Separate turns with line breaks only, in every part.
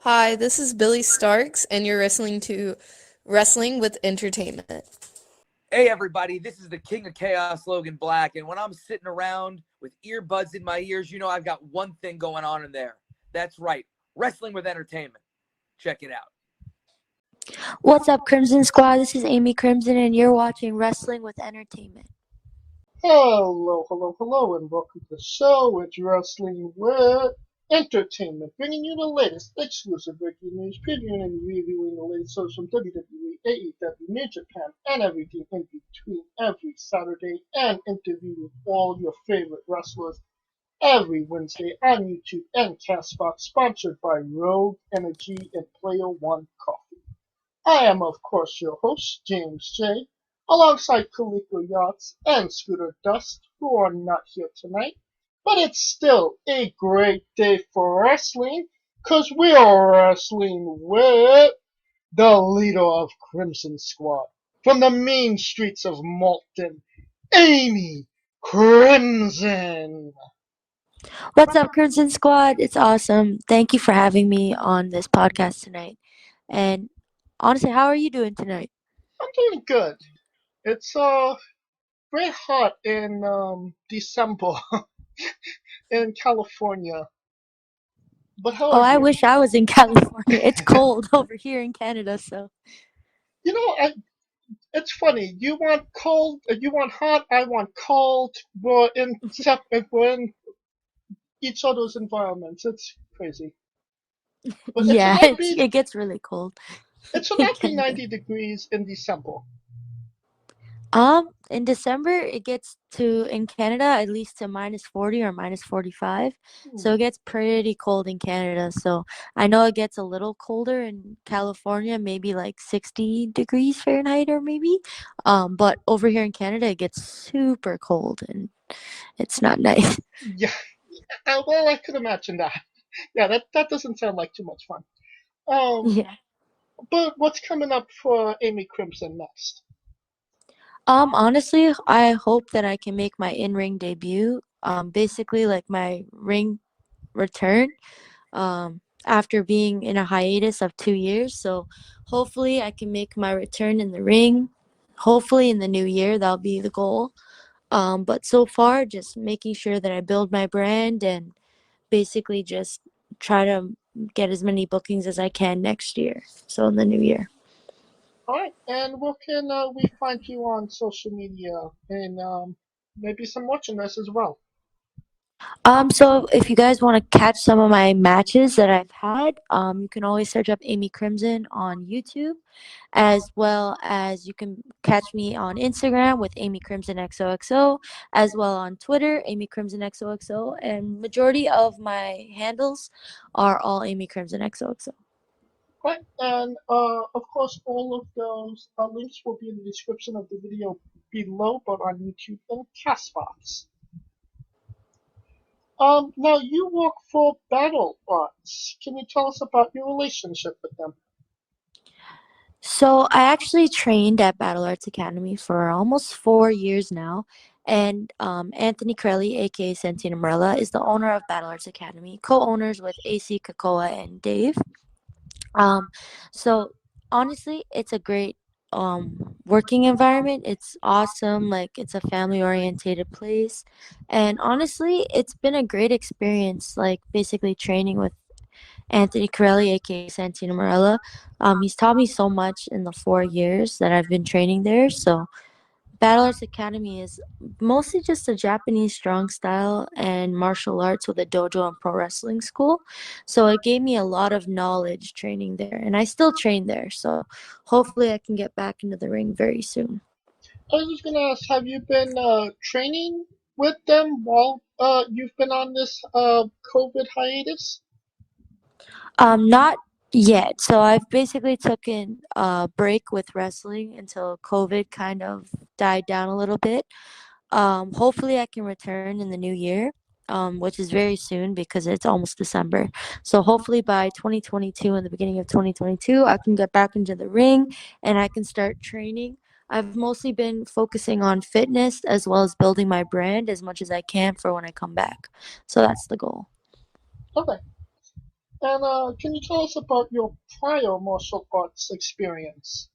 Hi, this is Billy Starks, and you're listening to Wrestling with Entertainment.
Hey everybody, this is the King of Chaos, Logan Black, and when I'm sitting around with earbuds in my ears, you know I've got one thing going on in there. That's right, wrestling with entertainment. Check it out.
What's up, Crimson Squad? This is Amy Crimson, and you're watching Wrestling with Entertainment.
Hello, and welcome to the show. It's Wrestling with Entertainment, bringing you the latest exclusive breaking news, previewing and reviewing the latest shows from WWE, AEW, New Japan, and everything in between every Saturday, and interview with all your favorite wrestlers every Wednesday on YouTube and Castbox, sponsored by Rogue Energy and Player One Coffee. I am, of course, your host, James J., alongside Kaliko Yachts and Scooter Dust, who are not here tonight. But it's still a great day for wrestling, because we are wrestling with the leader of Crimson Squad, from the mean streets of Malton, Amy Crimson.
What's up, Crimson Squad? It's awesome. Thank you for having me on this podcast tonight. And honestly, how are you doing tonight?
I'm doing good. It's very hot in December in California. But how
Oh,
are
I
you?
wish I was in California. It's cold over here in Canada, so.
You know, it's funny. You want cold, you want hot. I want cold. We're in each other's environments. It's crazy. But it should
Yeah,
not be.
it gets really cold
It should
in
not be
Canada.
90 degrees in December.
In December it gets to in Canada at least to -40 or -45. So
Hmm.
it gets pretty cold in Canada. So I know it gets a little colder in California, maybe like 60 degrees Fahrenheit or maybe. But over here in Canada it gets super cold and it's not nice.
Yeah. Well, I could imagine that. Yeah, that doesn't sound like too much fun. Um,
Yeah.
but what's coming up for Amy Crimson next?
Honestly, I hope that I can make my in-ring debut. Basically like my ring return. After being in a hiatus of 2 years. So hopefully I can make my return in the ring. Hopefully in the new year, that'll be the goal. But so far, just making sure that I build my brand and basically just try to get as many bookings as I can next year. So in the new year.
All right, and where can we find you on social media and maybe some merchandise as well?
So if you guys want to catch some of my matches that I've had, you can always search up Amy Crimson on YouTube, as well as you can catch me on Instagram with Amy Crimson XOXO, as well on Twitter, Amy Crimson XOXO, and majority of my handles are all Amy Crimson XOXO.
Right, and of course, all of those links will be in the description of the video below, but on YouTube and Castbox. Now you work for Battle Arts. Can you tell us about your relationship with them?
So I actually trained at Battle Arts Academy for almost 4 years now. And Anthony Corelli, aka Santina Morella, is the owner of Battle Arts Academy, co-owners with AC Kakoa and Dave. Um, so honestly, it's a great working environment. It's awesome. Like it's a family orientated place. And honestly, it's been a great experience, like basically training with Anthony Corelli, aka Santino Morella. He's taught me so much in the 4 years that I've been training there. So Battle Arts Academy is mostly just a Japanese strong style and martial arts with a dojo and pro wrestling school. So it gave me a lot of knowledge training there, and I still train there. So hopefully I can get back into the ring very soon.
I was just gonna ask, have you been training with them while you've been on this COVID hiatus?
Not yet. So I've basically taken a break with wrestling until COVID kind of died down a little bit. Hopefully I can return in the new year, which is very soon because it's almost December. So hopefully by 2022, in the beginning of 2022, I can get back into the ring and I can start training. I've mostly been focusing on fitness as well as building my brand as much as I can for when I come back. So that's the goal.
Okay. And can you tell us about your prior martial arts experience?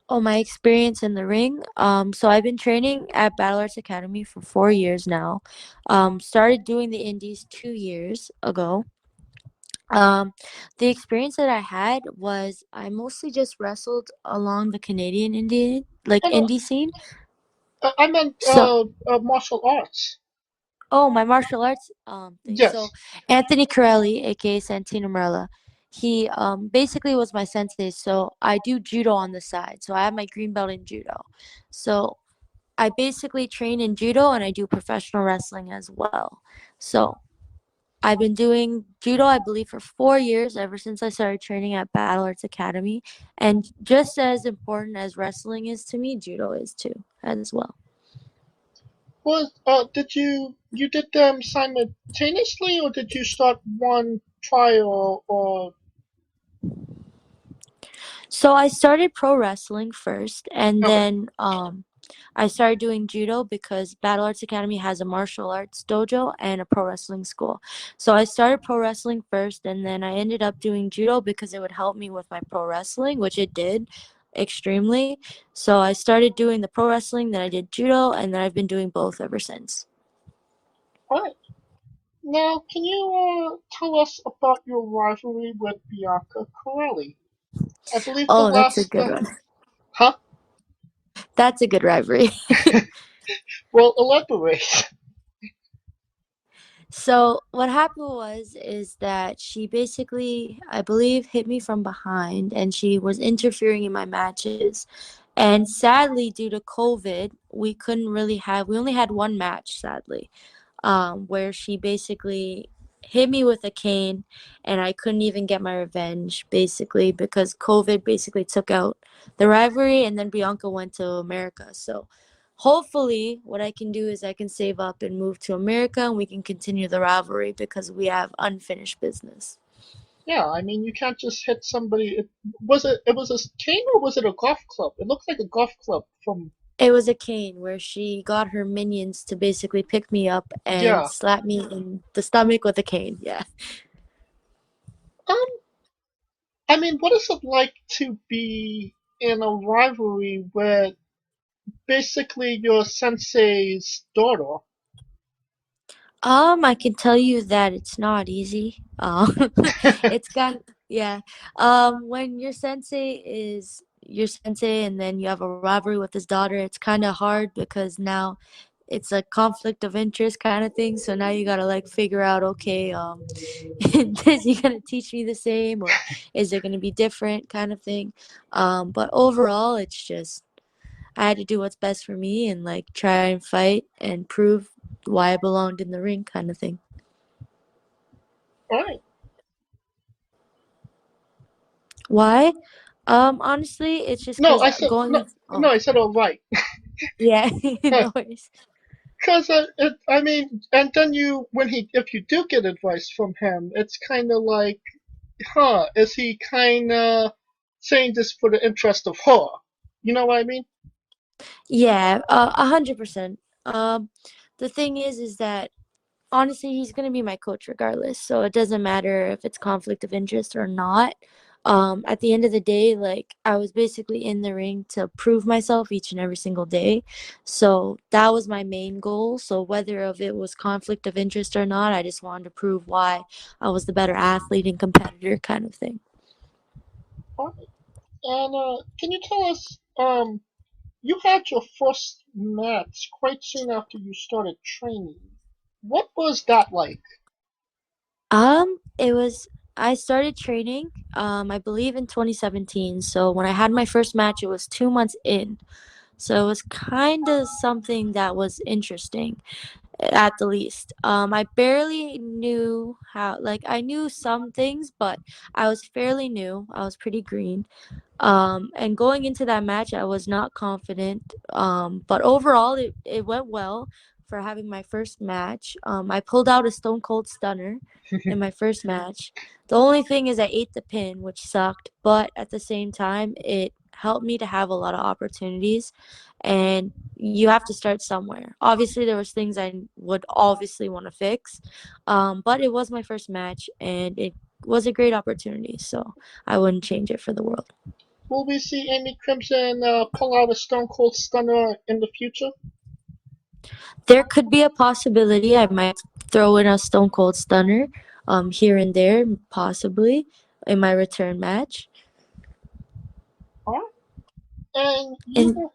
Oh, my experience in the ring. So I've been training at Battle Arts Academy for 4 years now. Started doing the indies 2 years ago. Um, the experience that I had was I mostly just wrestled along the Canadian Indian like
And
indie scene.
I meant
So
martial arts.
oh, my martial arts thing. So
Yes.
Anthony Corelli, aka Santino Marella, he basically was my sensei. So I do judo on the side. So I have my green belt in judo. So I basically train in judo and I do professional wrestling as well. So I've been doing judo, I believe, for 4 years ever since I started training at Battle Arts Academy. And just as important as wrestling is to me, judo is too, as well.
Was did you did them simultaneously, or did you start one prior? Or
So I started pro wrestling first, and
okay,
then I started doing judo because Battle Arts Academy has a martial arts dojo and a pro wrestling school. So I started pro wrestling first, and then I ended up doing judo because it would help me with my pro wrestling, which it did extremely. So I started doing the pro wrestling, then I did judo, and then I've been doing both ever since.
all right. Now, can you tell us about your rivalry with Bianca Corelli? I believe the
Oh, that's a
last
good one.
huh?
That's a good rivalry.
Well, elaborate.
So what happened was is that she basically, I believe, hit me from behind and she was interfering in my matches. And sadly, due to COVID, we only had one match, sadly, where she basically hit me with a cane and I couldn't even get my revenge basically because COVID basically took out the rivalry and then Bianca went to America. So hopefully what I can do is I can save up and move to America and we can continue the rivalry because we have unfinished business.
Yeah, I mean, you can't just hit somebody. It was a cane, or was it a golf club? It looked like a golf club from.
It was a cane where she got her minions to basically pick me up and
Yeah.
slap me in the stomach with a cane. Yeah.
Um, I mean, what is it like to be in a rivalry with basically your sensei's daughter?
I can tell you that it's not easy. It's got yeah. When your sensei is your sensei, and then you have a rivalry with his daughter, it's kind of hard because now it's a conflict of interest kind of thing. So now you gotta like figure out, okay, is he gonna teach me the same, or is it gonna be different, kind of thing. But overall, it's just I had to do what's best for me and like try and fight and prove why I belonged in the ring, kind of thing.
Right.
Why? Honestly, it's just
No,
because
I said
going
no.
in.
No,
Oh,
I said all right.
yeah, no worries.
Because I mean, and then if you do get advice from him, it's kind of like, huh? Is he kind of saying this for the interest of her? You know what I mean?
Yeah, 100%. The thing is that honestly, he's gonna be my coach regardless. So it doesn't matter if it's conflict of interest or not. At the end of the day, like I was basically in the ring to prove myself each and every single day. So that was my main goal. So whether of it was conflict of interest or not, I just wanted to prove why I was the better athlete and competitor, kind of thing.
Right. And can you tell us, you had your first match quite soon after you started training. What was that like?
It was I started training, I believe in 2017. So when I had my first match, it was 2 months in. So it was kind of something that was interesting, at the least. I barely knew how, like, I knew some things, but I was fairly new. I was pretty green. And going into that match, I was not confident. But overall, it went well for having my first match. I pulled out a Stone Cold Stunner in my first match. The only thing is I ate the pin, which sucked, but at the same time, it helped me to have a lot of opportunities, and you have to start somewhere. Obviously, there was things I would obviously want to fix, but it was my first match, and it was a great opportunity, so I wouldn't change it for the world.
Will we see Amy Crimson pull out a Stone Cold Stunner in the future?
There could be a possibility I might throw in a Stone Cold Stunner here and there, possibly, in my return match.
Huh? And
And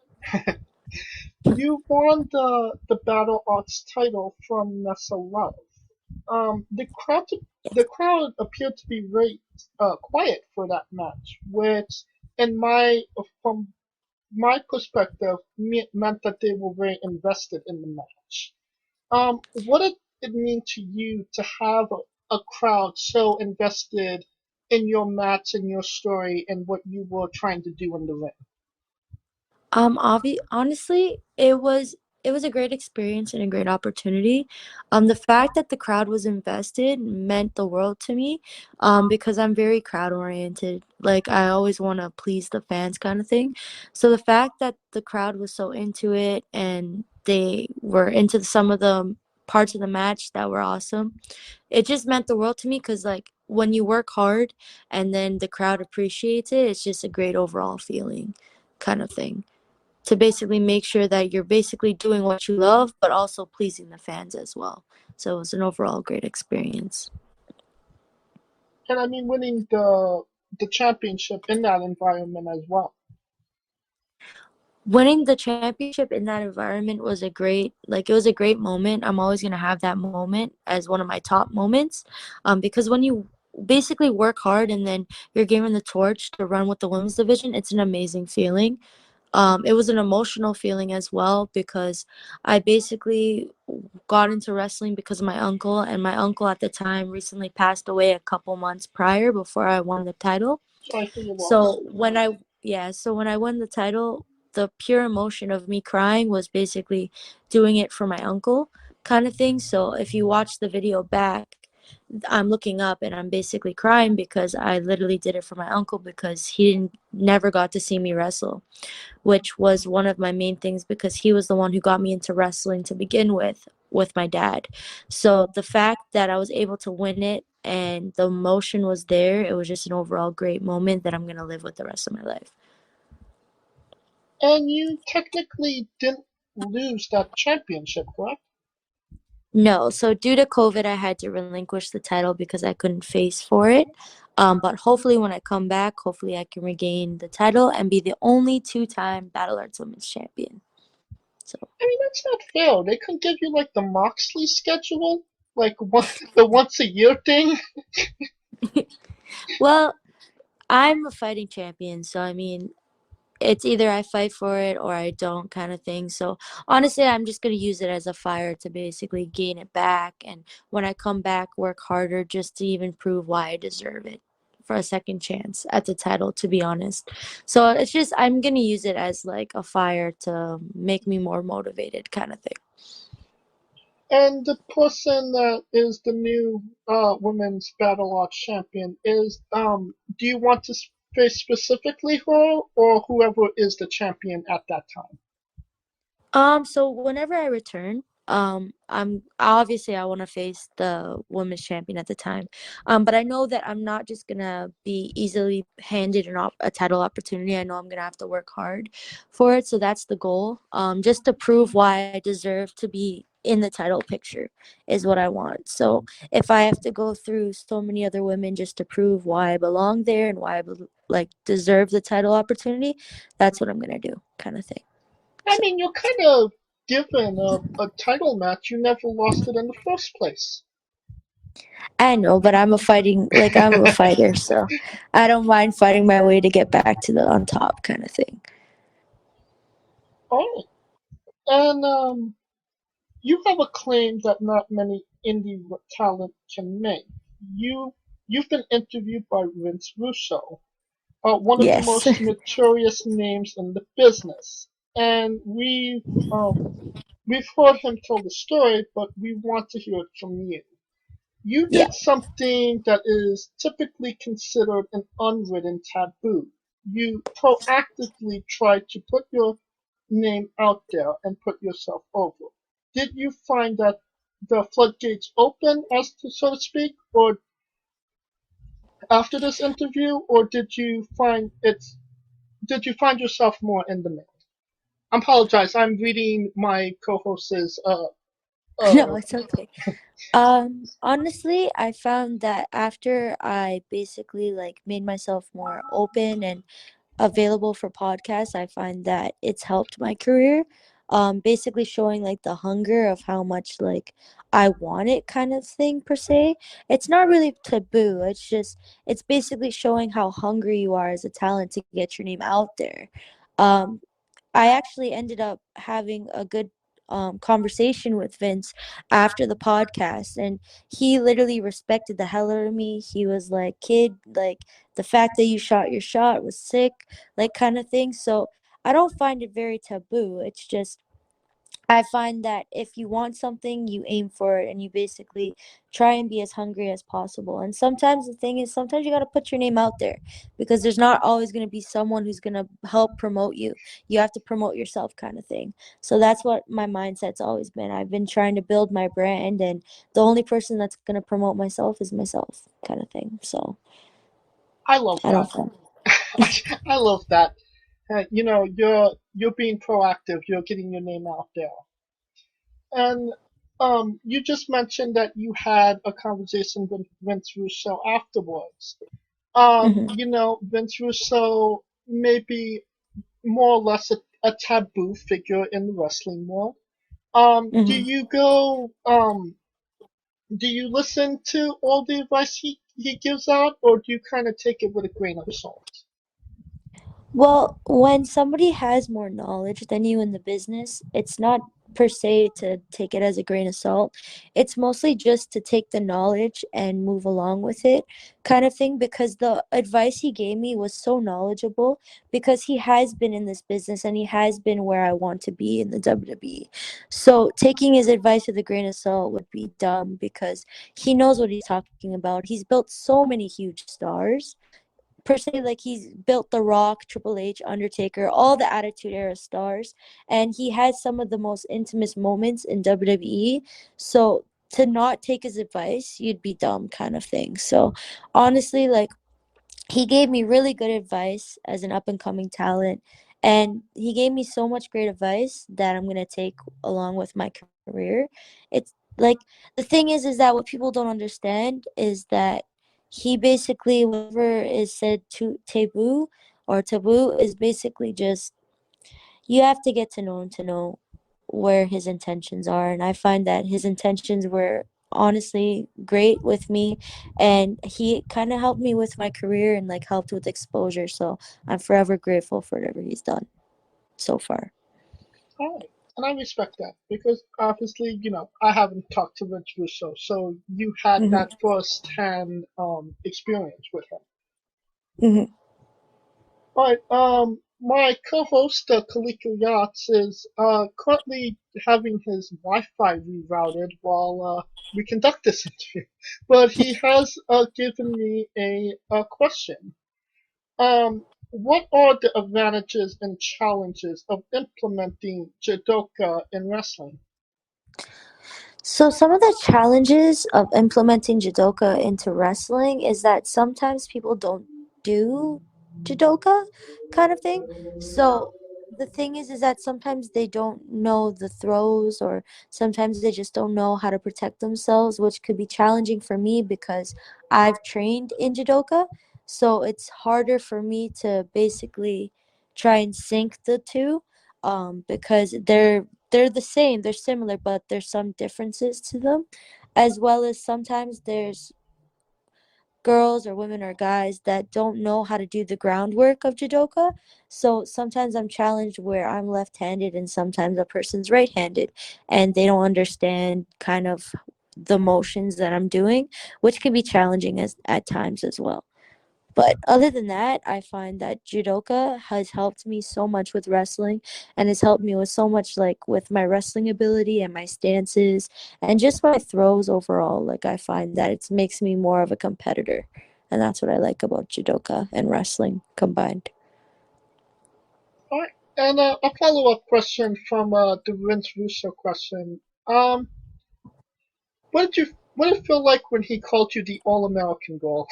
you won the Battle Arts title from Nessa Love. The crowd appeared to be very quiet for that match, which, from my perspective, meant that they were very invested in the match. What did it mean to you to have a crowd so invested in your match and your story and what you were trying to do in the ring?
honestly, it was a great experience and a great opportunity. The fact that the crowd was invested meant the world to me, because I'm very crowd oriented. Like, I always want to please the fans, kind of thing. So the fact that the crowd was so into it and they were into some of the parts of the match that were awesome, it just meant the world to me. Because, like, when you work hard and then the crowd appreciates it, it's just a great overall feeling, kind of thing, to basically make sure that you're basically doing what you love, but also pleasing the fans as well. So it was an overall great experience.
And I mean, winning the championship in that environment as well.
Winning the championship in that environment was it was a great moment. I'm always going to have that moment as one of my top moments, because when you basically work hard and then you're given the torch to run with the women's division, it's an amazing feeling. It was an emotional feeling as well, because I basically got into wrestling because of my uncle, and my uncle at the time recently passed away a couple months prior before I won the title.
So I feel you lost.
So when I won the title, the pure emotion of me crying was basically doing it for my uncle, kind of thing. So if you watch the video back, I'm looking up and I'm basically crying because I literally did it for my uncle, because he never got to see me wrestle, which was one of my main things, because he was the one who got me into wrestling to begin with my dad. So the fact that I was able to win it and the emotion was there, it was just an overall great moment that I'm going to live with the rest of my life.
And you technically didn't lose that championship, correct?
No, so due to COVID, I had to relinquish the title because I couldn't face for it. But hopefully, when I come back, hopefully I can regain the title and be the only two-time Battle Arts Women's Champion. So
I mean, that's not fair. They couldn't give you like the Moxley schedule, like the once a year thing.
well, I'm a fighting champion, so I mean, it's either I fight for it or I don't, kind of thing. So honestly, I'm just going to use it as a fire to basically gain it back. And when I come back, work harder just to even prove why I deserve it for a second chance at the title, to be honest. So it's just, I'm going to use it as like a fire to make me more motivated, kind of thing.
And the person that is the new women's battle arts champion is do you want to face specifically her or whoever is the champion at that time?
So whenever I return, I'm obviously I want to face the women's champion at the time. But I know that I'm not just gonna be easily handed a title opportunity. I know I'm gonna have to work hard for it. So that's the goal. Just to prove why I deserve to be in the title picture is what I want. So if I have to go through so many other women just to prove why I belong there and why I deserve the title opportunity, that's what I'm gonna do, kind of thing.
I mean, you're kind of given a title match. You never lost it in the first place.
I know, but I'm a fighter, so I don't mind fighting my way to get back to the on top, kind of thing.
Oh, and you have a claim that not many indie talent can make. You you've been interviewed by Vince Russo, one of the
Yes.
most notorious names in the business, and we've heard him tell the story, but we want to hear it from you. You
Yeah.
did something that is typically considered an unwritten taboo. you proactively tried to put your name out there and put yourself over. Did you find that the floodgates open, as to so to speak, or after this interview, or did you find yourself more in demand? I apologize. I'm reading my co-host's
No,
uh
it's okay. Honestly, I found that after I basically like made myself more open and available for podcasts, I find that it's helped my career. Basically showing like the hunger of how much like I want it kind of thing per se. It's not really taboo. It's basically showing how hungry you are as a talent to get your name out there. Um, I actually ended up having a good conversation with Vince after the podcast, and he literally respected the hell out of me. He was like, "Kid, like the fact that you shot your shot was sick," like kind of thing. So I don't find it very taboo. It's just I find that if you want something, you aim for it and you basically try and be as hungry as possible. And sometimes the thing is, sometimes you got to put your name out there because there's not always going to be someone who's going to help promote you. You have to promote yourself, kind of thing. So that's what my mindset's always been. I've been trying to build my brand, and the only person that's going to promote myself is myself, kind of thing. So
I love
I don't
that.
find.
I love that. You're being proactive. You're getting your name out there. And you just mentioned that you had a conversation with Vince Russo afterwards.
Hmm.
Vince Russo may be more or less a taboo figure in the wrestling world. Do
Hmm.
you go? Do you listen to all the advice he gives out, or do you kind of take it with a grain of salt?
Well, when somebody has more knowledge than you in the business, it's not per se to take it as a grain of salt. It's mostly just to take the knowledge and move along with it, kind of thing, because the advice he gave me was so knowledgeable because he has been in this business and he has been where I want to be in the WWE. So taking his advice with a grain of salt would be dumb because he knows what he's talking about. He's built so many huge stars per se, like he's built The Rock, Triple H, Undertaker, all the Attitude Era stars, and he has some of the most intimate moments in WWE. So to not take his advice, you'd be dumb, kind of thing. So honestly, like he gave me really good advice as an up and coming talent, and he gave me so much great advice that I'm going to take along with my career. It's like the thing is that what people don't understand is that he basically, whatever is said to taboo is basically just you have to get to know him to know where his intentions are. And I find that his intentions were honestly great with me, and he kind of helped me with my career and like helped with exposure. So I'm forever grateful for whatever he's done so far.
All right, and I respect that because obviously, I haven't talked to Vince Russo, so you had
Hmm.
that first-hand experience with him.
Hmm.
All right, my co-host, Kaliko Yachts, is currently having his Wi-Fi rerouted while we conduct this interview, but he has given me a question. What are the advantages and challenges of implementing judoka in wrestling?
So some of the challenges of implementing judoka into wrestling is that sometimes people don't do judoka, kind of thing. So the thing is that sometimes they don't know the throws, or sometimes they just don't know how to protect themselves, which could be challenging for me because I've trained in judoka. So it's harder for me to basically try and sync the two, because they're the same, they're similar, but there's some differences to them, as well as sometimes there's girls or women or guys that don't know how to do the groundwork of judoka. So sometimes I'm challenged where I'm left-handed and sometimes a person's right-handed, and they don't understand kind of the motions that I'm doing, which can be challenging as at times as well. But other than that, I find that judoka has helped me so much with wrestling, and has helped me with so much like with my wrestling ability and my stances and just my throws overall. Like I find that it makes me more of a competitor. And that's what I like about judoka and wrestling combined.
All right. And a follow-up question from the Vince Russo question. What did it feel like when he called you the All-American Girl?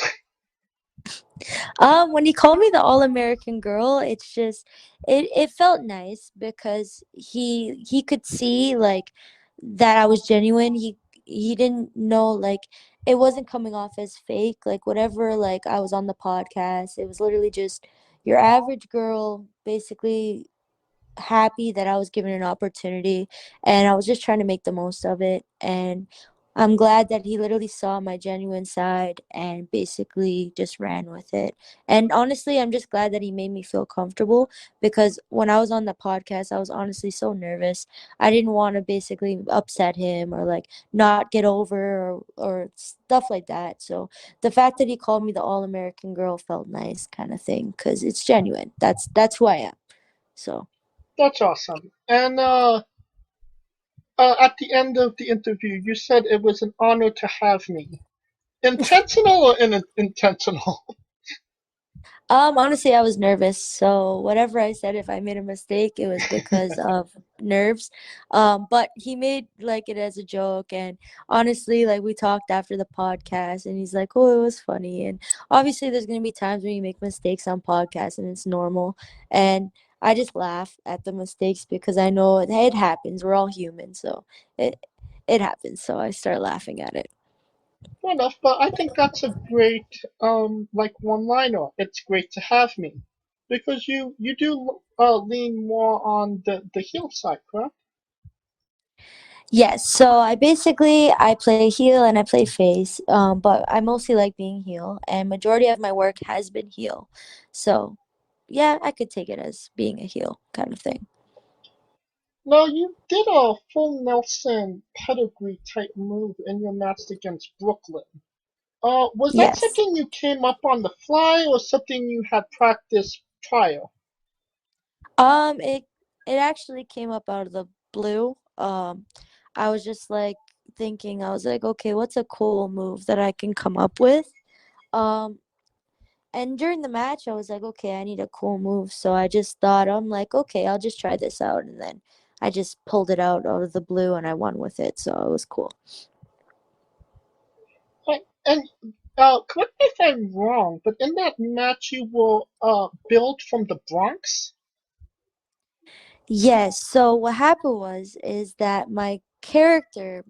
When he called me the All-American Girl, it's just it felt nice because he could see like that I was genuine. He didn't know like it wasn't coming off as fake. Like whatever like I was on the podcast, it was literally just your average girl basically happy that I was given an opportunity and I was just trying to make the most of it. And I'm glad that he literally saw my genuine side and basically just ran with it. And honestly, I'm just glad that he made me feel comfortable because when I was on the podcast, I was honestly so nervous. I didn't want to basically upset him or like not get over or stuff like that. So the fact that he called me the All-American Girl felt nice kind of thing because it's genuine. That's who I am. So
That's awesome. And at the end of the interview, you said it was an honor to have me. Intentional or unintentional?
honestly, I was nervous. So whatever I said, if I made a mistake, it was because of nerves. But he made like it as a joke, and honestly, like we talked after the podcast, and he's like, "Oh, it was funny." And obviously, there's gonna be times when you make mistakes on podcasts, and it's normal. And I just laugh at the mistakes because I know it happens. We're all human, so it it happens. So I start laughing at it.
Fair enough, but I think that's a great like one-liner. It's great to have me, because you do lean more on the heel side, correct?
Yes, so I play heel and I play face, but I mostly like being heel, and majority of my work has been heel. So, yeah, I could take it as being a heel kind of thing.
Now you did a full Nelson pedigree type move in your match against Brooklyn. Was that
Yes.
something you came up on the fly or something you had practiced prior?
It actually came up out of the blue. I was just like thinking, I was like, okay, what's a cool move that I can come up with? Um, And during the match, I was like, okay, I need a cool move. So I just thought, I'm like, okay, I'll just try this out. And then I just pulled it out of the blue and I won with it. So it was cool.
And correct me if I'm wrong, but in that match you were billed from the Bronx?
Yes. So what happened is that my character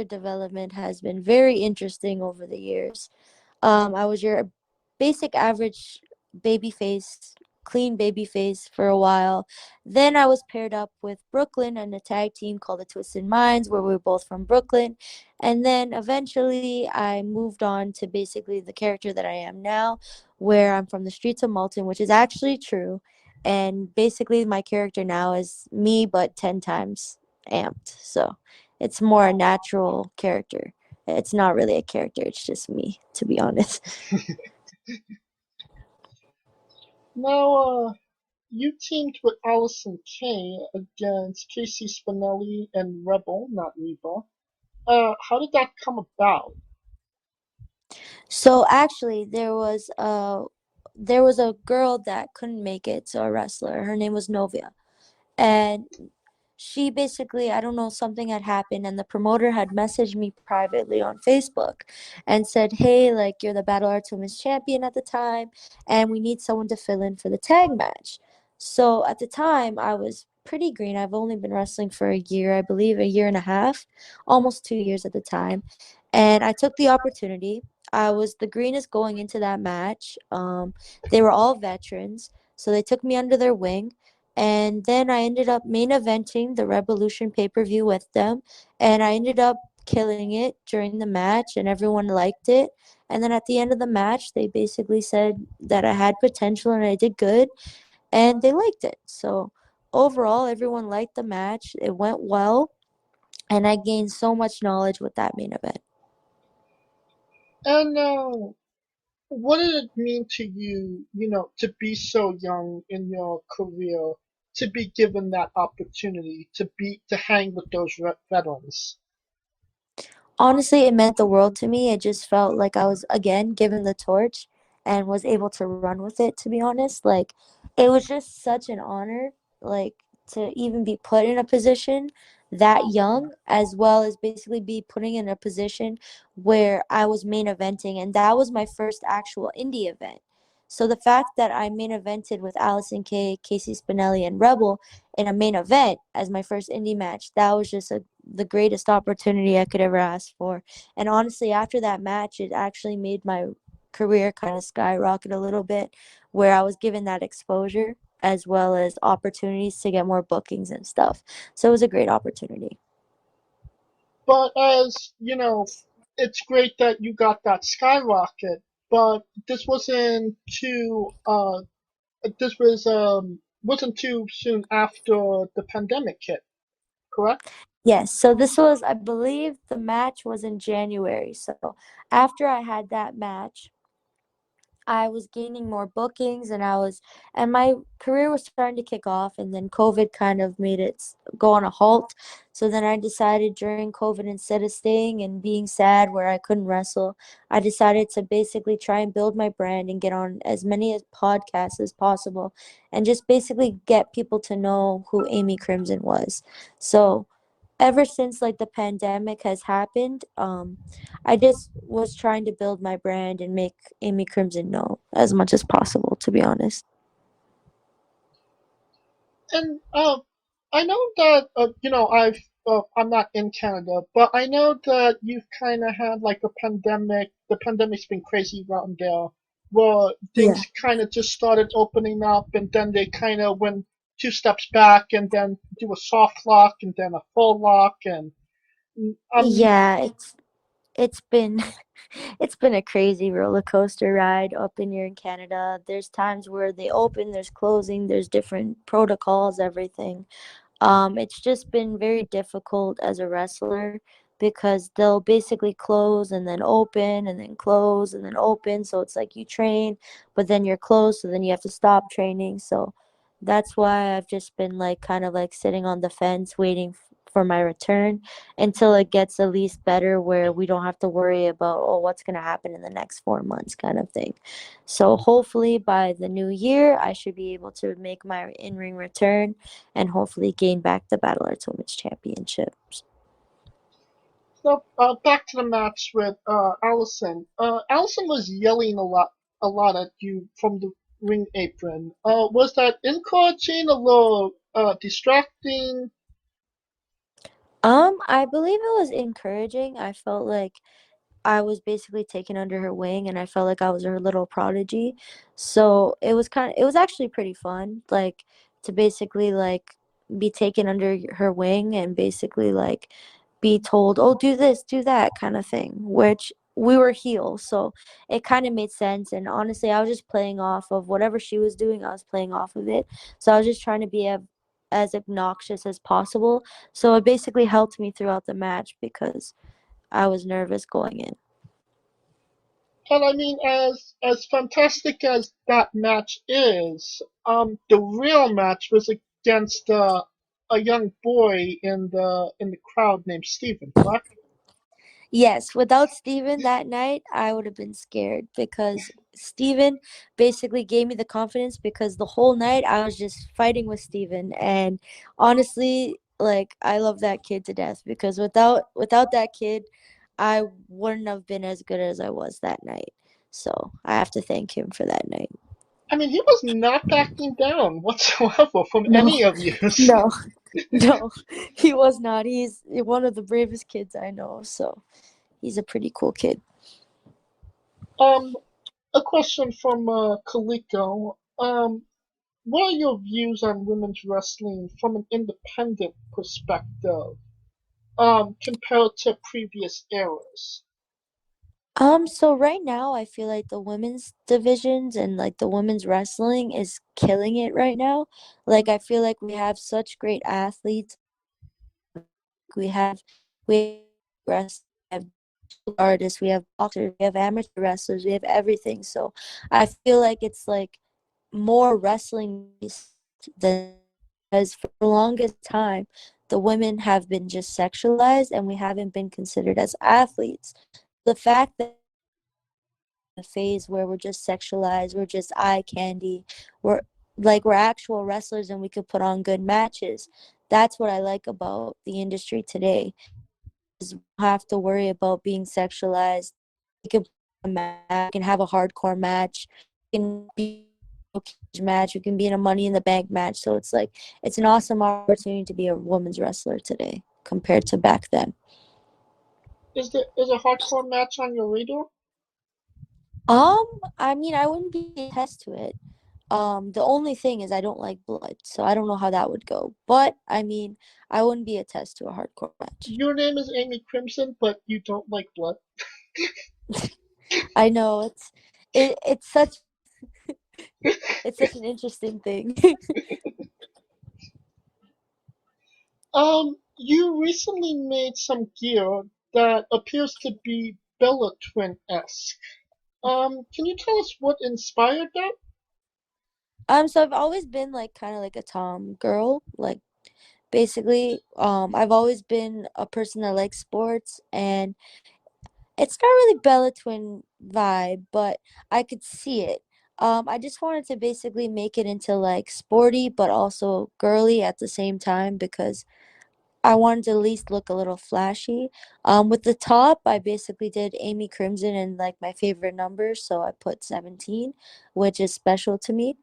development has been very interesting over the years. I was your basic average baby face, clean baby face for a while. Then I was paired up with Brooklyn and a tag team called the Twisted Minds, where we were both from Brooklyn. And then eventually I moved on to basically the character that I am now, where I'm from the streets of Malton, which is actually true. And basically my character now is me, but 10 times amped. So it's more a natural character. It's not really a character, it's just me, to be honest.
Now, you teamed with Allysin Kay against Casey Spinelli and Rebel, not Reba. How did that come about?
So actually there was a girl that couldn't make it, so a wrestler. Her name was Novia. And she basically, I don't know, something had happened and the promoter had messaged me privately on Facebook and said, hey, like you're the Battle Arts Women's Champion at the time and we need someone to fill in for the tag match. So at the time I was pretty green. I've only been wrestling for a year, I believe a year and a half, almost 2 years at the time. And I took the opportunity. I was the greenest going into that match. They were all veterans, so they took me under their wing. And then I ended up main eventing the Revolution pay per view with them. And I ended up killing it during the match, and everyone liked it. And then at the end of the match, they basically said that I had potential and I did good, and they liked it. So overall, everyone liked the match. It went well, and I gained so much knowledge with that main event.
And what did it mean to you, to be so young in your career, to be given that opportunity to hang with those veterans?
Honestly, it meant the world to me. It just felt like I was again given the torch and was able to run with it, to be honest. Like, it was just such an honor, like, to even be put in a position that young, as well as basically be putting in a position where I was main eventing, and that was my first actual indie event. So the fact that I main evented with Allysin Kay, Casey Spinelli, and Rebel in a main event as my first indie match, that was just the greatest opportunity I could ever ask for. And honestly, after that match, it actually made my career kind of skyrocket a little bit, where I was given that exposure as well as opportunities to get more bookings and stuff. So it was a great opportunity.
But as you know, it's great that you got that skyrocket. But this wasn't too. This was wasn't too soon after the pandemic hit, correct?
Yes, so this was, I believe the match was in January. So after I had that match, I was gaining more bookings, and my career was starting to kick off, and then COVID kind of made it go on a halt. So then I decided during COVID, instead of staying and being sad where I couldn't wrestle, I decided to basically try and build my brand and get on as many podcasts as possible and just basically get people to know who Amy Crimson was. So ever since like the pandemic has happened, I just was trying to build my brand and make Amy Crimson know as much as possible, to be honest.
And I know that I'm not in Canada, but I know that you've kind of had like a pandemic. The pandemic's been crazy around there, where
Yeah.
things kind of just started opening up, and then they kind of went two steps back, and then do a soft lock, and then a full lock, and um,
Yeah, it's been it's been a crazy roller coaster ride up in here in Canada. There's times where they open, there's closing, there's different protocols, everything. It's just been very difficult as a wrestler because they'll basically close and then open and then close and then open. So it's like you train, but then you're closed, so then you have to stop training. So that's why I've just been like kind of like sitting on the fence waiting for my return until it gets at least better where we don't have to worry about, oh, what's going to happen in the next 4 months kind of thing. So hopefully by the new year, I should be able to make my in-ring return and hopefully gain back the Battle Arts Women's Championships.
so back to the match with Allison. Allison was yelling a lot at you from the ring apron. Was that encouraging, a little distracting?
I believe it was encouraging. I felt like I was basically taken under her wing and I felt like I was her little prodigy. So it was actually pretty fun, like to basically like be taken under her wing and basically like be told, "Oh, do this, do that" kind of thing, which we were heels, so it kind of made sense. And honestly, I was just playing off of whatever she was doing, I was playing off of it. So I was just trying to be as obnoxious as possible. So it basically helped me throughout the match because I was nervous going in.
And I mean, as fantastic as that match is, the real match was against a young boy in the crowd named Steven, correct?
Yes, without Steven that night, I would have been scared because Steven basically gave me the confidence because the whole night I was just fighting with Steven. And honestly, like I love that kid to death because without that kid, I wouldn't have been as good as I was that night. So I have to thank him for that night.
I mean, he was not backing down whatsoever from
No,
any of you.
no, no, he was not. He's one of the bravest kids I know. So he's a pretty cool kid.
um, a question from Kaliko. What are your views on women's wrestling from an independent perspective, compared to previous eras?
So right now I feel like the women's divisions and like the women's wrestling is killing it right now. Like I feel like we have such great athletes. We have wrestlers, we have artists, we have boxers, we have amateur wrestlers, we have everything. So I feel like it's like more wrestling based than, because for the longest time the women have been just sexualized and we haven't been considered as athletes. The fact that a phase where we're just sexualized, we're just eye candy, we're actual wrestlers and we could put on good matches. That's what I like about the industry today. Is we don't have to worry about being sexualized. We can we can have a hardcore match, we can be a cage match, we can be in a Money in the Bank match. So it's like it's an awesome opportunity to be a women's wrestler today compared to back then.
Is a hardcore match on your radar?
I mean, I wouldn't be attest to it. The only thing is I don't like blood, so I don't know how that would go. But I mean, I wouldn't be attest to a hardcore match.
Your name is Amy Crimson, but you don't like blood.
I know it's such it's such an interesting thing.
You recently made some gear that appears to be Bella Twin-esque. Can you tell us what inspired that?
So I've always been like kind of like a tom girl, like basically I've always been a person that likes sports, and it's not really Bella Twin vibe, but I could see it. I just wanted to basically make it into like sporty but also girly at the same time because I wanted to at least look a little flashy. With the top, I basically did Amy Crimson and like my favorite number, so I put 17, which is special to me.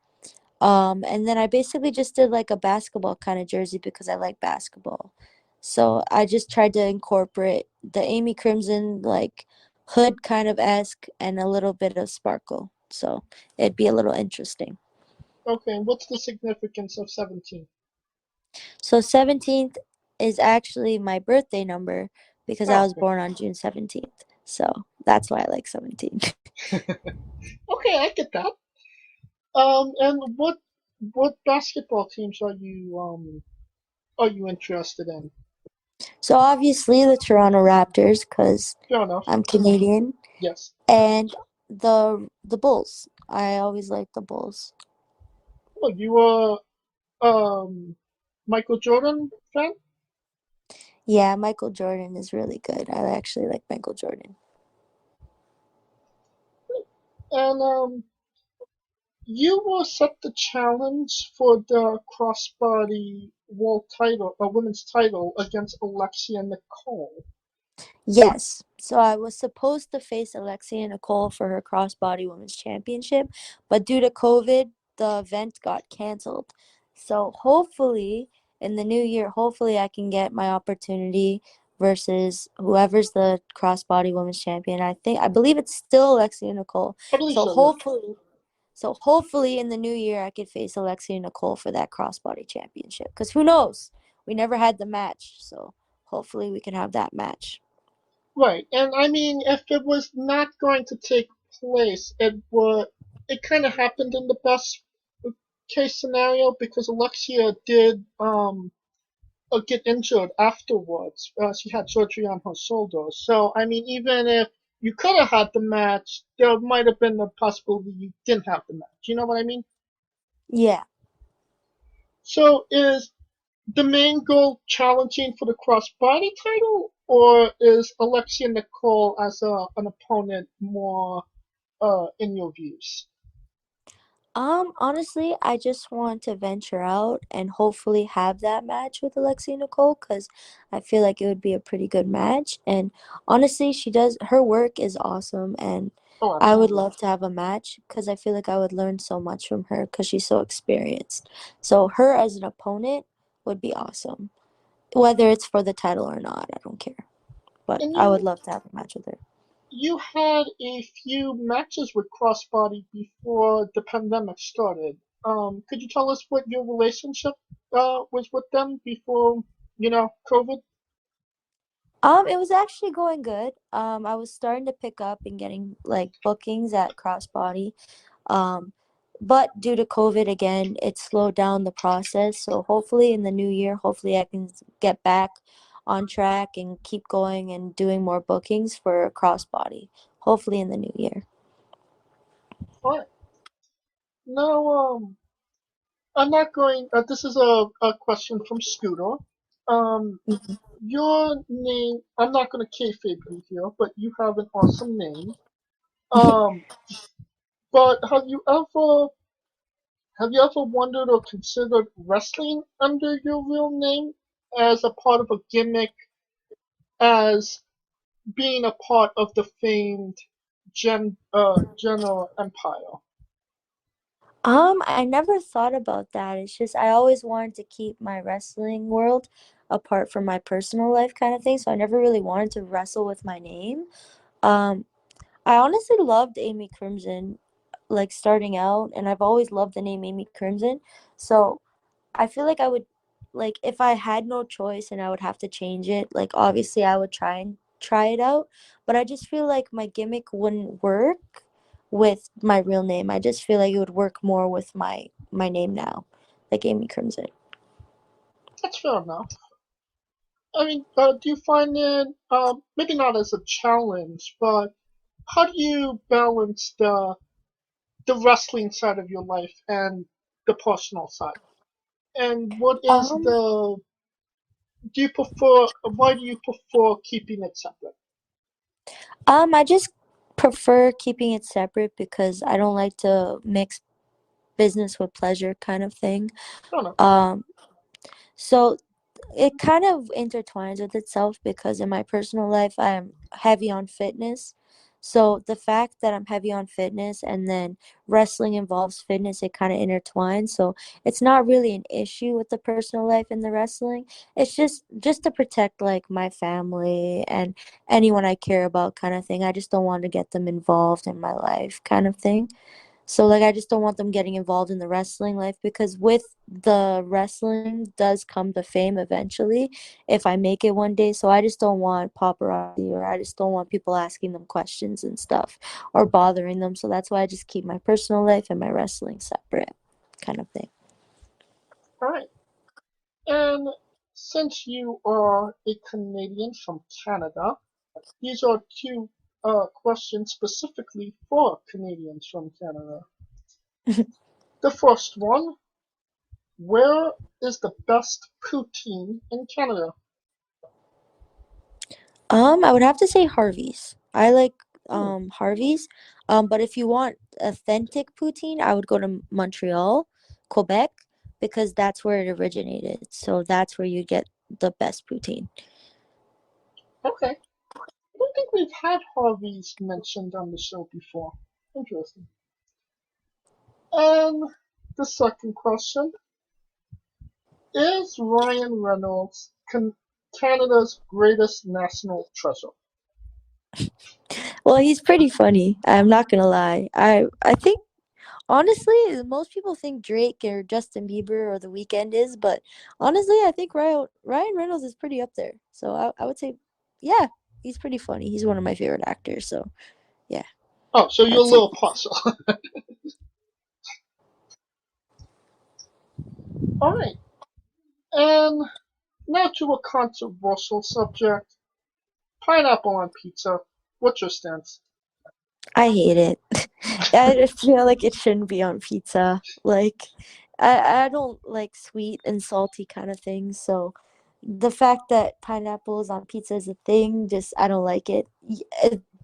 And then I basically just did like a basketball kind of jersey because I like basketball. So I just tried to incorporate the Amy Crimson like hood kind of esque and a little bit of sparkle. So it'd be a little interesting.
Okay, and what's the significance of 17?
So 17th is actually my birthday number because I
Oh,
was born on June 17th. So that's why I like 17.
okay, I get that. And what basketball teams are you interested in?
So obviously the Toronto Raptors because
Fair enough.
I'm Canadian,
Yes.
and the Bulls. I always like the Bulls.
Oh, you are Michael Jordan fan?
Yeah, Michael Jordan is really good. I actually like Michael Jordan.
And you were set the challenge for the crossbody world title, a women's title against Alexia Nicole.
Yes. So I was supposed to face Alexia Nicole for her crossbody women's championship, but due to COVID, the event got canceled. So hopefully in the new year, hopefully I can get my opportunity versus whoever's the crossbody women's champion. I believe it's still Alexia Nicole.
I believe
So
so, yeah.
hopefully in the new year I could face Alexia Nicole for that crossbody championship. Because who knows? We never had the match, so hopefully we can have that match.
Right, and I mean, if it was not going to take place, it kind of happened in the best case scenario because Alexia did get injured afterwards. She had surgery on her shoulder. So, I mean, even if you could have had the match, there might have been the possibility you didn't have the match. You know what I mean?
Yeah.
So, is the main goal challenging for the crossbody title, or is Alexia Nicole as an opponent more in your views?
Honestly, I just want to venture out and hopefully have that match with Alexia Nicole because I feel like it would be a pretty good match. And honestly, her work is awesome, and
Oh,
I would
absolutely.
love to have a match because I feel like I would learn so much from her because she's so experienced. So her as an opponent would be awesome. Whether it's for the title or not, I don't care. But
And
I would love to have a match with her.
you had a few matches with crossbody before the pandemic started. Could you tell us what your relationship was with them before, COVID?
It was actually going good. I was starting to pick up and getting like bookings at Crossbody. Um, but due to COVID again, it slowed down the process. So hopefully in the new year, hopefully I can get back on track and keep going and doing more bookings for Crossbody. Hopefully in the new year.
All right. Now, I'm not going. This is a question from Scooter. Um,
Mhm.
your name. I'm not going to kayfabe you here, but you have an awesome name. Um, but have you ever wondered or considered wrestling under your real name as a part of a gimmick, as being a part of the famed General Empire?
I never thought about that. It's just I always wanted to keep my wrestling world apart from my personal life kind of thing. So I never really wanted to wrestle with my name. Um, I honestly loved Amy Crimson, like starting out, and I've always loved the name Amy Crimson. So I feel like I would, like, if I had no choice and I would have to change it, like obviously I would try and try it out, but I just feel like my gimmick wouldn't work with my real name. I just feel like it would work more with my name now, like Amy Crimson.
That's fair enough. I mean, do you find it, maybe not as a challenge, but how do you balance the wrestling side of your life and the personal side? And what is
Um,
the do you prefer? Why do you prefer keeping it separate?
I just prefer keeping it separate because I don't like to mix business with pleasure kind of thing.
No, no.
Um, so it kind of intertwines with itself because in my personal life I'm heavy on fitness. So the fact that I'm heavy on fitness and then wrestling involves fitness, it kind of intertwines. So it's not really an issue with the personal life and the wrestling. It's just to protect like my family and anyone I care about kind of thing. I just don't want to get them involved in my life kind of thing. So like I just don't want them getting involved in the wrestling life because with the wrestling does come the fame eventually if I make it one day. So I just don't want paparazzi or I just don't want people asking them questions and stuff or bothering them. So that's why I just keep my personal life and my wrestling separate kind of thing.
All right. And since you are a Canadian from Canada, these are two questions specifically for Canadians from Canada. The first one: where is the best poutine in Canada?
I would have to say Harvey's. I like
Hmm,
Harvey's. But if you want authentic poutine, I would go to Montreal, Quebec, because that's where it originated. So that's where you get the best poutine.
okay. I don't think we've had Harvey's mentioned on the show before. Interesting. And the second question: is Ryan Reynolds Canada's greatest national treasure?
Well, he's pretty funny. I'm not gonna lie. I think honestly, most people think Drake or Justin Bieber or The Weeknd is, but honestly, I think Ryan Reynolds is pretty up there. So I would say, yeah, he's pretty funny. He's one of my favorite actors. So yeah,
Oh, so you're a
I'd say
little partial. All right. And now to a controversial subject: pineapple on pizza. What's your stance?
I hate it. I just feel like it shouldn't be on pizza. Like, I don't like sweet and salty kind of things. So, the fact that pineapple is on pizza is a thing, just I don't like it.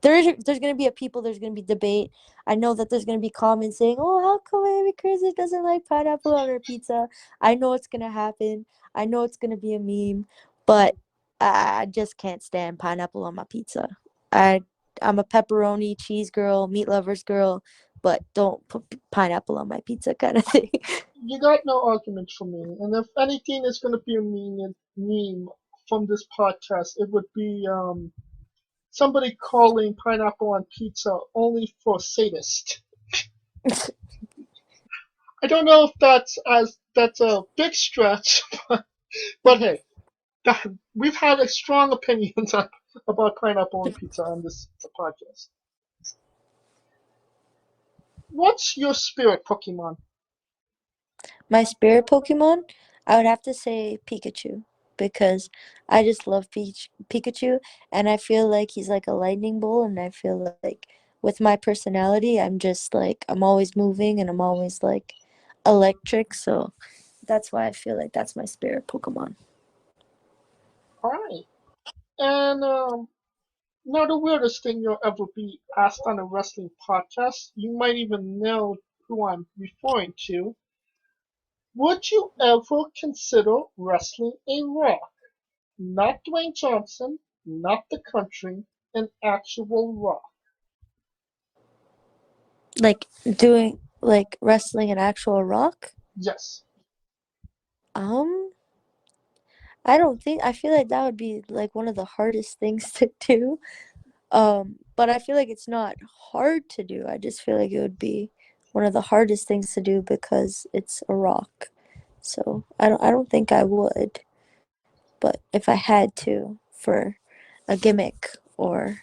There's gonna be there's gonna be debate. I know that there's gonna be comments saying, "Oh, how come Amy Chris doesn't like pineapple on her pizza?" I know it's gonna happen. I know it's gonna be a meme, but I just can't stand pineapple on my pizza. I I'm a pepperoni cheese girl, meat lovers girl, but don't put pineapple on my pizza kind of thing.
You got no argument for me. And if anything is going to be a meme from this podcast, it would be somebody calling pineapple on pizza only for sadists. I don't know if that's a big stretch, but hey, we've had a strong opinions about pineapple on pizza on this podcast. What's your spirit Pokemon?
My spirit Pokemon, I would have to say Pikachu because I just love Pikachu and I feel like he's like a lightning bolt and I feel like with my personality, I'm always moving and I'm always like electric, so that's why I feel like that's my spirit Pokemon.
All right, and Now, the weirdest thing you'll ever be asked on a wrestling podcast, you might even know who I'm referring to. Would you ever consider wrestling a rock? Not Dwayne Johnson, not the country, an actual rock.
Like doing like wrestling an actual rock?
Yes.
Um, I feel like that would be like one of the hardest things to do. But I feel like it's not hard to do. I just feel like it would be one of the hardest things to do because it's a rock. So I don't think I would. But if I had to for a gimmick or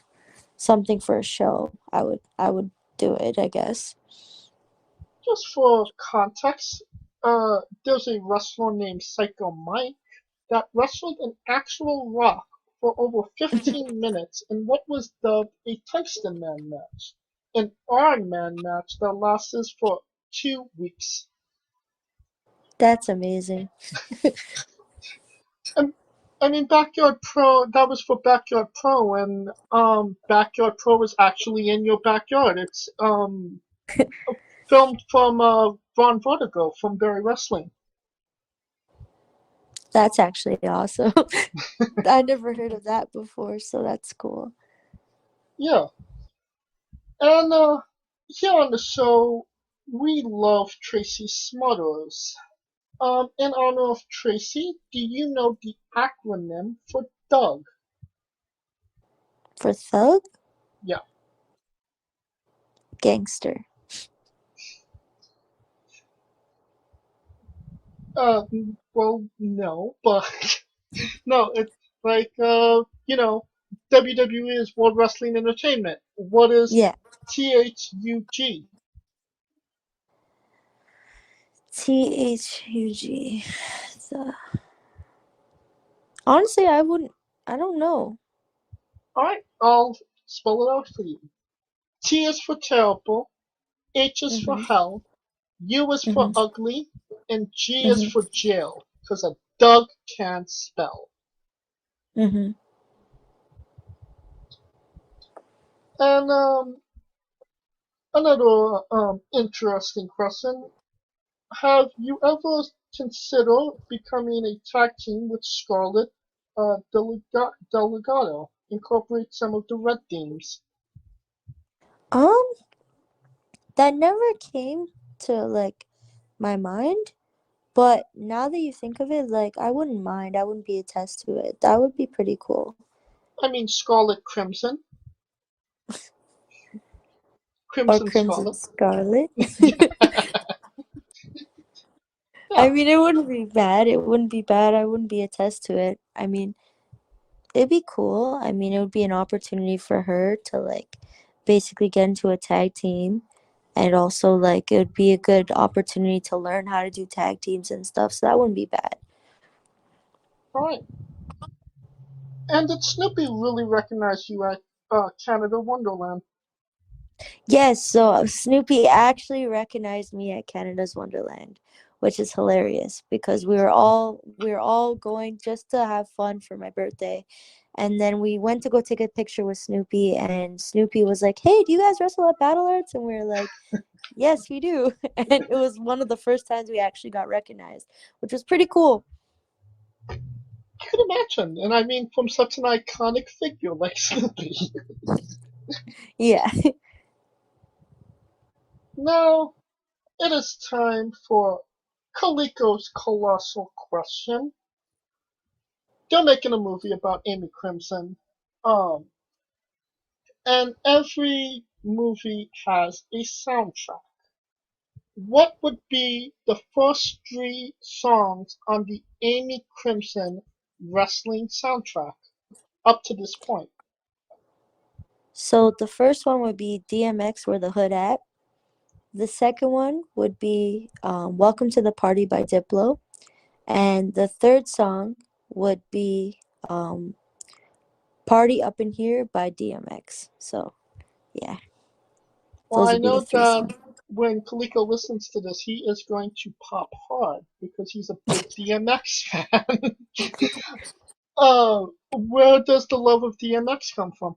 something for a show, I would do it, I guess.
Just for context, there's a wrestler named Psycho Mike that wrestled an actual rock for over 15 minutes in what was dubbed a Tungsten Man match, an Iron Man match that lasted for 2 weeks.
That's amazing.
And I mean, Backyard Pro, that was for Backyard Pro, and Backyard Pro was actually in your backyard. It's filmed from Ron Vertigo from Barry Wrestling.
That's actually awesome. I never heard of that before, so that's cool.
Yeah. And here on the show, we love Tracy Smothers. In honor of Tracy, do you know the acronym for Doug?
For thug?
Yeah.
Gangster.
Well, no, but no, it's like WWE is World Wrestling Entertainment. What is
Yeah.
THUG?
THUG. Honestly, I don't know.
Alright, I'll spell it out for you. T is for terrible, H is for
Mhm.
hell, U is for
Mhm.
ugly, and G is
Mhm.
for jail, because a Doug can't spell.
Mhm.
And another interesting question. Have you ever considered becoming a tag team with Scarlett Delgado? Incorporate some of the red themes.
Um, that never came to like my mind, but now that you think of it, like I wouldn't mind. I wouldn't be attached to it. That would be pretty cool.
I mean, Scarlet Crimson.
Or
Crimson
Crimson
Scarlet.
Scarlet.
Yeah.
I mean, it wouldn't be bad. It wouldn't be bad. I wouldn't be attached to it. I mean, it'd be cool. I mean, it would be an opportunity for her to like basically get into a tag team. And also, like, it would be a good opportunity to learn how to do tag teams and stuff. So that wouldn't be bad.
Alright. And did Snoopy really recognize you at Canada Wonderland?
Yes, so Snoopy actually recognized me at Canada's Wonderland, which is hilarious because we were all going just to have fun for my birthday. And then we went to go take a picture with Snoopy and Snoopy was like, "Hey, do you guys wrestle at Battle Arts?" And we were like, "Yes, we do." And it was one of the first times we actually got recognized, which was pretty cool.
I could imagine. And I mean, from such an iconic figure like Snoopy.
Yeah.
Now, it is time for Kaliko's colossal question. They're making a movie about Amy Crimson. Um, and every movie has a soundtrack. What would be the first three songs on the Amy Crimson wrestling soundtrack up to this point?
So the first one would be DMX Where the Hood At. The second one would be Welcome to the Party by Diplo. And the third song would be Party Up in Here by DMX. So, yeah,
Well,
those
I
would be the
know
three
that
songs.
when Kaliko listens to this, he is going to pop hard because he's a big DMX fan. Where does the love of DMX come from?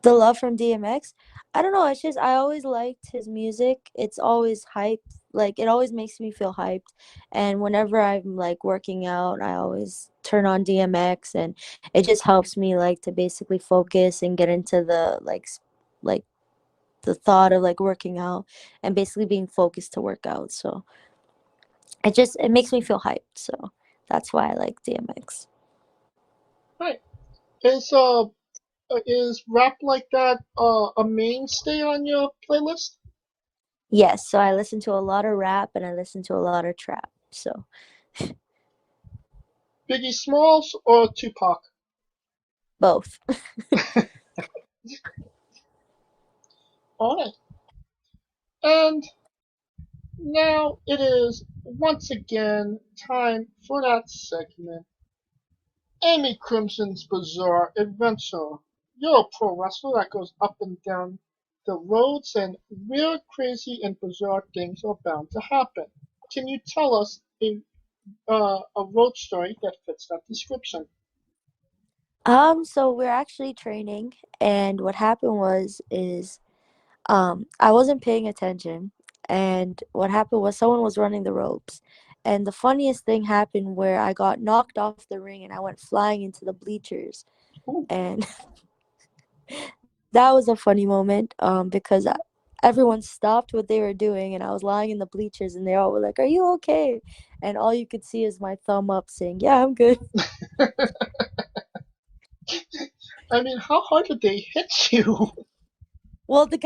The love from DMX. I don't know. It's just I always liked his music. It's always hyped. Like it always makes me feel hyped. And whenever I'm like working out, I always turn on DMX, and it just helps me like to basically focus and get into the like the thought of like working out and basically being focused to work out. So it makes me feel hyped. So that's why I like DMX.
Right. Is rap like that a mainstay on your playlist?
Yes, so I listen to a lot of rap and I listen to a lot of trap. So
Biggie Smalls or Tupac?
both.
All right. And now it is once again time for that segment. Amy Crimson's Bizarre Adventure. You're a pro wrestler that goes up and down the roads, and weird, crazy, and bizarre things are bound to happen. Can you tell us a road story that fits that description?
So we're actually training, and what happened is I wasn't paying attention, and what happened was someone was running the ropes, and the funniest thing happened where I got knocked off the ring and I went flying into the bleachers,
Ooh.
and that was a funny moment because everyone stopped what they were doing, and I was lying in the bleachers, and they all were like, "Are you okay?" And all you could see is my thumb up saying, "Yeah, I'm good."
I mean, how hard did they hit you?
Well, the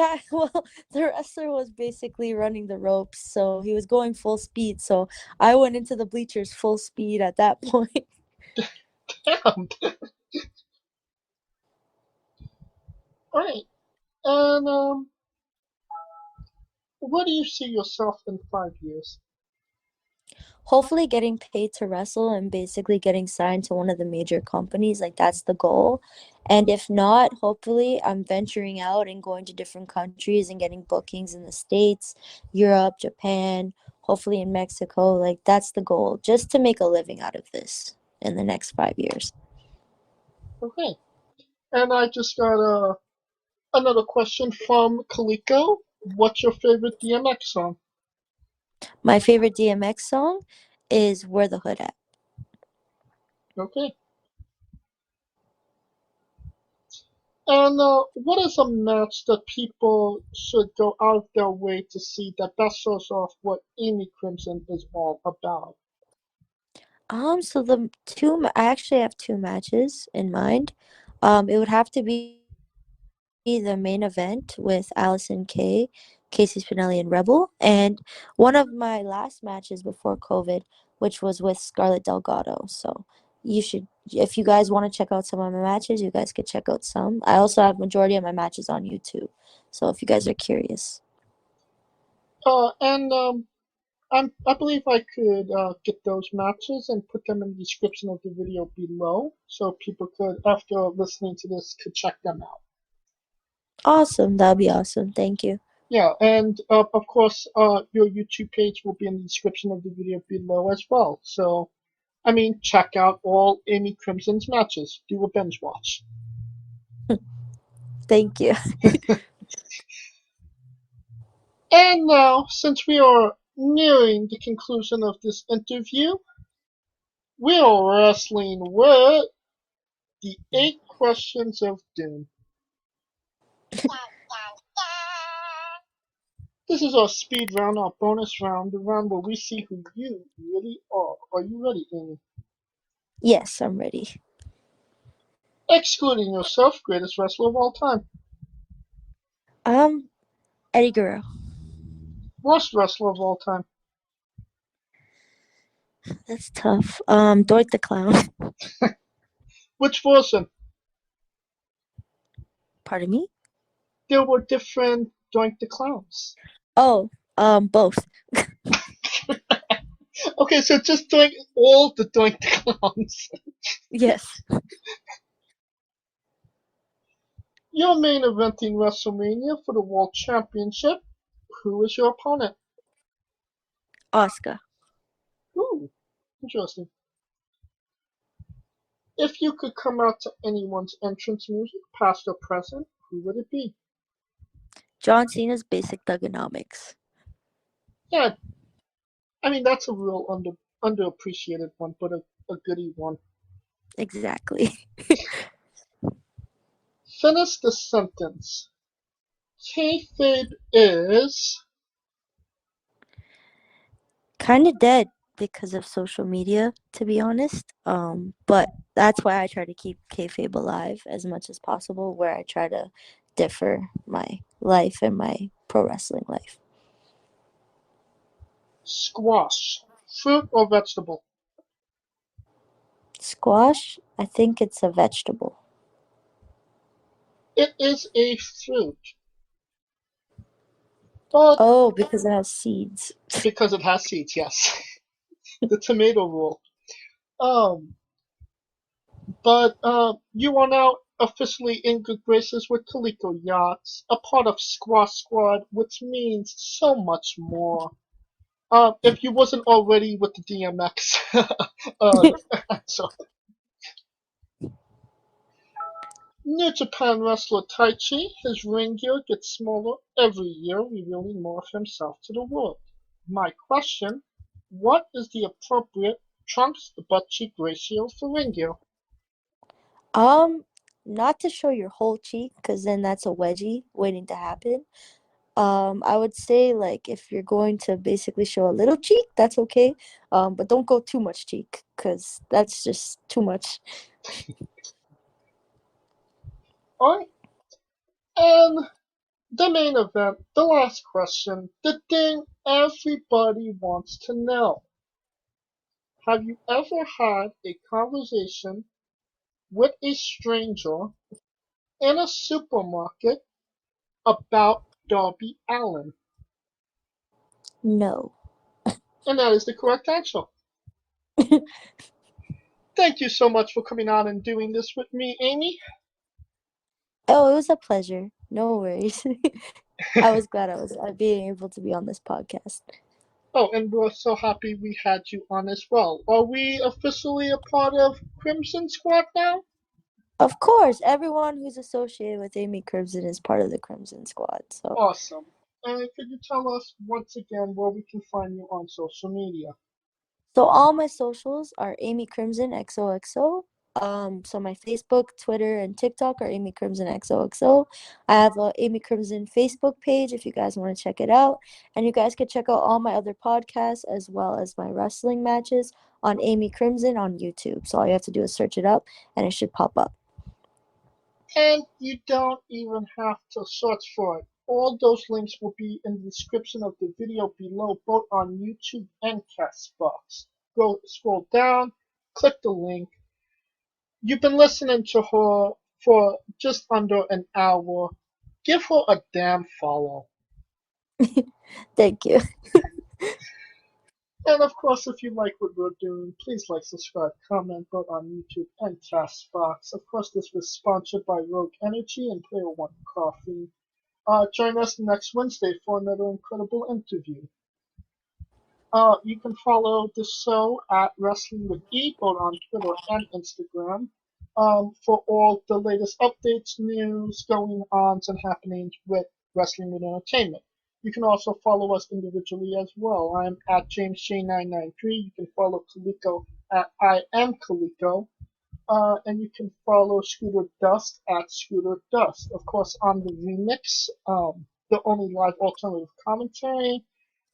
wrestler was basically running the ropes, so he was going full speed. So I went into the bleachers full speed at that point.
Damn. Alright. And where do you see yourself in 5 years?
Hopefully, getting paid to wrestle and basically getting signed to one of the major companies. Like, that's the goal. And if not, hopefully, I'm venturing out and going to different countries and getting bookings in the States, Europe, Japan, hopefully in Mexico. Like, that's the goal, just to make a living out of this in the next 5 years.
Okay. And I just got another question from Kaliko. What's your favorite DMX song?
My favorite DMX song is Where the Hood At.
Okay. And what is a match that people should go out of their way to see that best shows off what Amy Crimson is all about?
So I actually have two matches in mind. It would have to be the main event with Allysin Kay, Casey Spinelli, and Rebel, and one of my last matches before COVID, which was with Scarlett Delgado. So you should, if you guys want to check out some of my matches, you guys could check out some. I also have majority of my matches on YouTube, so if you guys are curious.
And I believe I could get those matches and put them in the description of the video below, so people could, after listening to this, could check them out.
Awesome, that'd be awesome. Thank you.
Yeah, and of course, your YouTube page will be in the description of the video below as well. So, I mean, check out all Amy Crimson's matches. Do a binge watch.
Thank you.
And now, since we are nearing the conclusion of this interview, we are wrestling with the 8 questions of doom. This is our speed round, our bonus round, the round where we see who you really are. Are you ready, Amy?
Yes, I'm ready.
Excluding yourself, greatest wrestler of all time.
Eddie Guerrero.
Worst wrestler of all time.
That's tough. Doink the Clown.
Which version?
Pardon me?
There were different Doink the Clowns.
Oh, both.
Okay, so just doing all the Doink the Clowns.
Yes.
You're main eventing WrestleMania for the World Championship. Who is your opponent?
Oscar.
Ooh, interesting. If you could come out to anyone's entrance music, past or present, who would it be?
John Cena's basic thugonomics.
Yeah, I mean that's a real underappreciated one, but a goody one.
Exactly.
Finish the sentence. Kayfabe is
Kind of dead because of social media, to be honest. But that's why I try to keep kayfabe alive as much as possible, where I try to differ my life and my pro wrestling life.
squash. Fruit or vegetable?
Squash, I think it's a vegetable.
It is a fruit, but
Oh, because it has seeds.
because it has seeds, yes. The tomato rule. But you are now officially in good graces with Coleco Yachts, a part of Squash Squad, which means so much more. If you wasn't already with the DMX, so New Japan wrestler Taichi, his ring gear gets smaller every year, revealing more of himself to the world. My question: what is the appropriate trunks to butt cheek ratio for ring gear?
Um, Not to show your whole cheek, because then that's a wedgie waiting to happen. I would say, like, if you're going to basically show a little cheek, that's okay. But don't go too much cheek, because that's just too much.
Alright, and the main event, the last question, the thing everybody wants to know. Have you ever had a conversation with a stranger in a supermarket about Darby Allin?
No.
And that is the correct answer. Thank you so much for coming on and doing this with me, Amy.
Oh, it was a pleasure. No worries. I was glad I was being able to be on this podcast.
Oh, and we're so happy we had you on as well. Are we officially a part of Crimson Squad now?
Of course, everyone who's associated with Amy Crimson is part of the Crimson Squad. So,
Awesome. And could you tell us once again where we can find you on social media?
all my socials are Amy Crimson XOXO. So my Facebook, Twitter, and TikTok are Amy Crimson XOXO. I have a Amy Crimson Facebook page if you guys want to check it out, and you guys can check out all my other podcasts as well as my wrestling matches on Amy Crimson on YouTube. So all you have to do is search it up, and it should pop up.
And you don't even have to search for it. All those links will be in the description of the video below, both on YouTube and Castbox. Go scroll down, click the link. You've been listening to her for just under an hour. Give her a damn follow.
Thank you.
And of course, if you like what we're doing, please like, subscribe, comment, vote on YouTube and Castbox. Of course, this was sponsored by Rogue Energy and Player One Coffee. Join us next Wednesday for another incredible interview. You can follow the show at Wrestling with E, both on Twitter and Instagram, for all the latest updates, news, going ons, and happenings with Wrestling with Entertainment. You can also follow us individually as well. I'm at JamesJ993. You can follow Kaliko at I am Kaliko. And you can follow Scooter Dust at Scooter Dust. Of course, on the remix, the only live alternative commentary,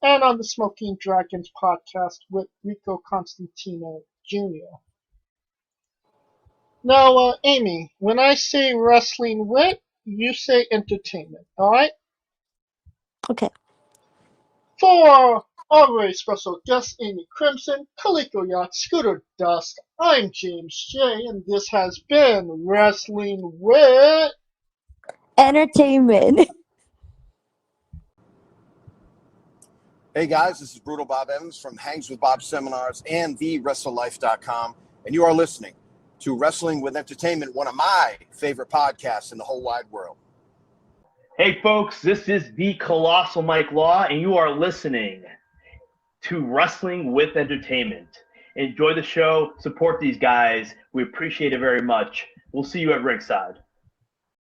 and on the Smoking Dragons podcast with Rico Constantino Jr. Now, Amy, when I say wrestling wit, you say entertainment, alright?
Okay.
For our very special guest, Amy Crimson, Kaliko Yacht, Scooter Dust, I'm James J, and this has been Wrestling with
Entertainment.
Hey guys, this is Brutal Bob Evans from Hangs with Bob Seminars and TheWrestleLife.com, and you are listening to Wrestling with Entertainment, one of my favorite podcasts in the whole wide world.
Hey folks, this is the Colossal Mike Law, and you are listening to Wrestling with Entertainment. Enjoy the show, support these guys. We appreciate it very much. We'll see you at ringside.